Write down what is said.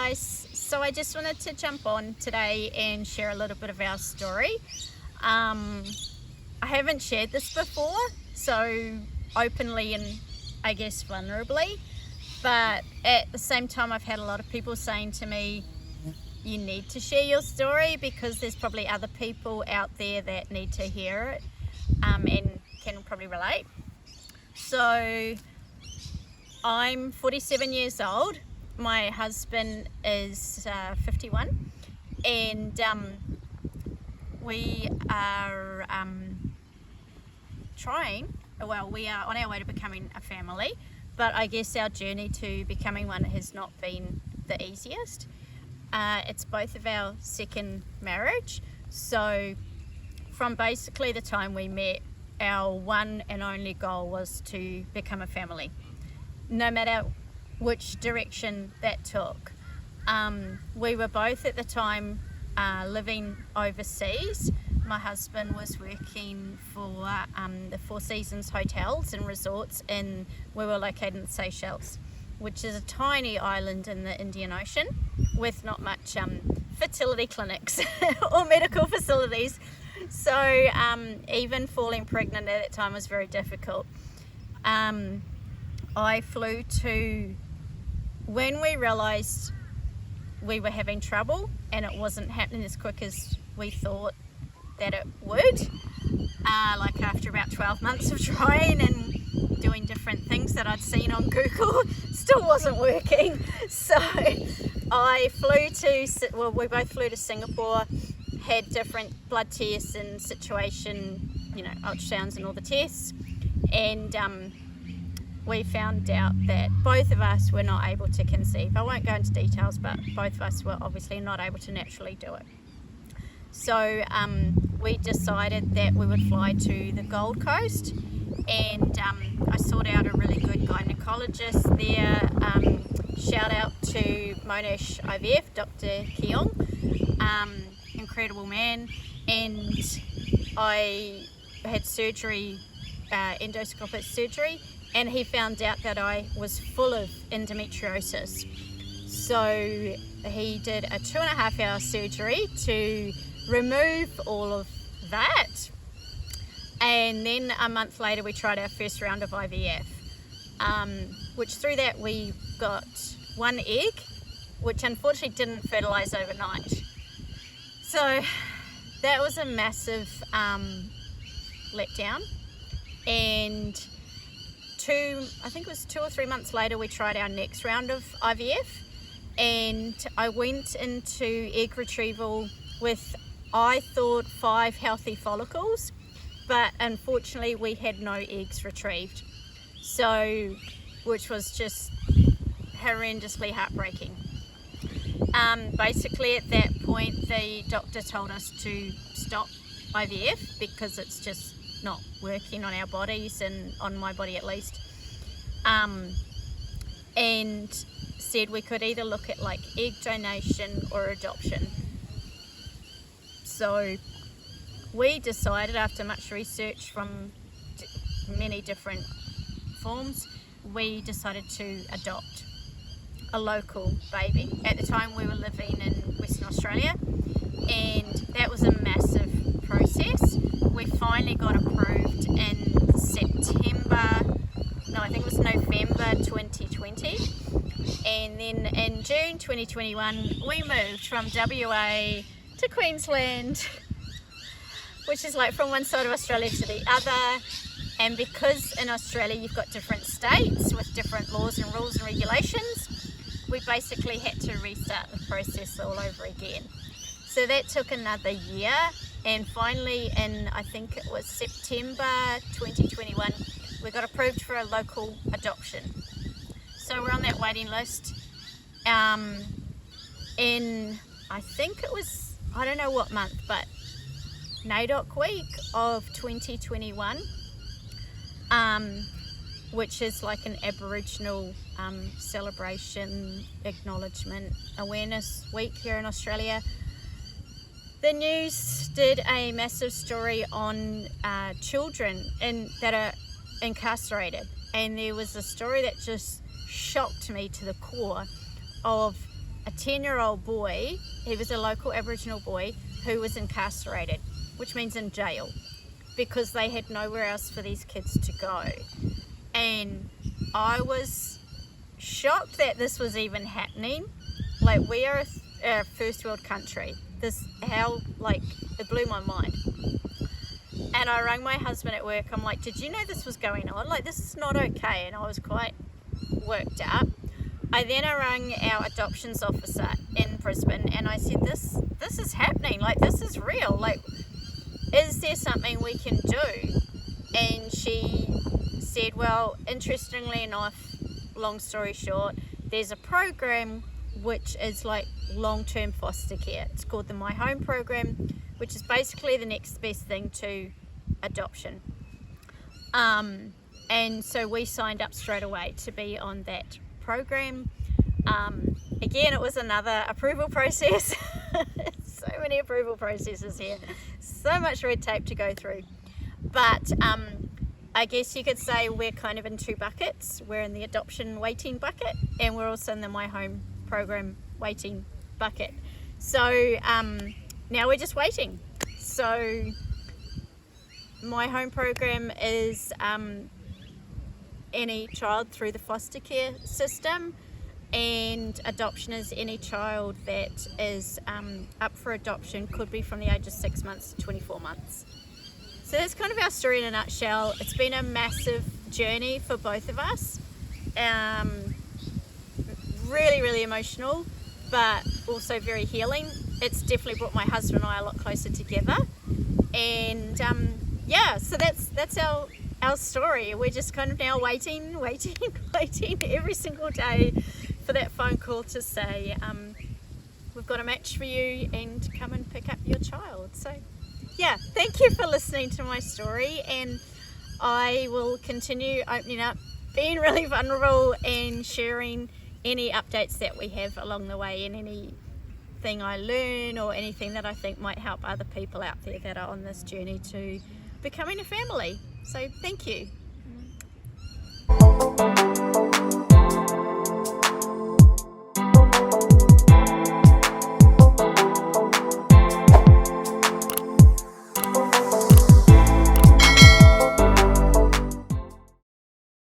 guys, so I just wanted to jump on today and share a little bit of our story. I haven't shared this before, so openly and I guess vulnerably, but at the same time I've had a lot of people saying to me, you need to share your story because there's probably other people out there that need to hear it and can probably relate. So I'm 47 years old. My husband is 51, and we are we are on our way to becoming a family, but I guess our journey to becoming one has not been the easiest. It's both of our second marriage, so from basically the time we met, our one and only goal was to become a family, no matter which direction that took. We were both at the time living overseas. My husband was working for the Four Seasons hotels and resorts, and we were located in Seychelles, which is a tiny island in the Indian Ocean with not much fertility clinics or medical facilities. So even falling pregnant at that time was very difficult. I flew to, when we realised we were having trouble and it wasn't happening as quick as we thought that it would, like after about 12 months of trying and doing different things that I'd seen on Google, still wasn't working. So I flew to, we both flew to Singapore, had different blood tests and situation, ultrasounds and all the tests, and we found out that both of us were not able to conceive. I won't go into details, but both of us were obviously not able to naturally do it. So we decided that we would fly to the Gold Coast, and I sought out a really good gynecologist there. Shout out to Monash IVF, Dr. Keong, incredible man, and I had surgery, endoscopic surgery, and he found out that I was full of endometriosis. So he did a 2.5 hour surgery to remove all of that, and then a month later we tried our first round of IVF, which through that we got one egg, which unfortunately didn't fertilize overnight. So that was a massive letdown, and I think it was 2 or 3 months later we tried our next round of IVF, and I went into egg retrieval with, I thought, 5 healthy follicles, but unfortunately we had no eggs retrieved, so which was just horrendously heartbreaking. Basically at that point the doctor told us to stop IVF because it's just not working on our bodies, and on my body at least, and said we could either look at like egg donation or adoption. So we decided, after much research from many different forms, we decided to adopt a local baby. At the time we were living in Western Australia, and that was a massive process. We finally got approved in November 2020, and then in June 2021 we moved from WA to Queensland, which is like from one side of Australia to the other. And because in Australia you've got different states with different laws and rules and regulations, we basically had to restart the process all over again. So that took another year, and finally in, I think it was September 2021, we got approved for a local adoption. So we're on that waiting list. In, I think it was, I don't know what month, but NAIDOC week of 2021, which is like an Aboriginal celebration, acknowledgement, awareness week here in Australia. The news did a massive story on children that are incarcerated, and there was a story that just shocked me to the core of a 10-year-old boy. He was a local Aboriginal boy who was incarcerated, which means in jail, because they had nowhere else for these kids to go. And I was shocked that this was even happening. Like, we are a first world country. It blew my mind. And I rang my husband at work. I'm like, did you know this was going on? Like, this is not okay. And I was quite worked up. I rang our adoptions officer in Brisbane, and I said, this is happening. Like, this is real. Like, is there something we can do? And she said, well, interestingly enough, long story short, there's a program which is like long-term foster care. It's called the My Home program, which is basically the next best thing to adoption. And so we signed up straight away to be on that program. Again, it was another approval process. So many approval processes here, so much red tape to go through. But I guess you could say we're kind of in two buckets. We're in the adoption waiting bucket, and we're also in the My Home program waiting bucket. So now we're just waiting. So My Home program is any child through the foster care system, and adoption is any child that is up for adoption, could be from the age of 6 months to 24 months. So that's kind of our story in a nutshell. It's been a massive journey for both of us. Really, really emotional, but also very healing. It's definitely brought my husband and I a lot closer together. And so that's our story. We're just kind of now waiting every single day for that phone call to say, we've got a match for you and come and pick up your child. So yeah, thank you for listening to my story, and I will continue opening up, being really vulnerable, and sharing any updates that we have along the way, and anything I learn or anything that I think might help other people out there that are on this journey to becoming a family. So thank you.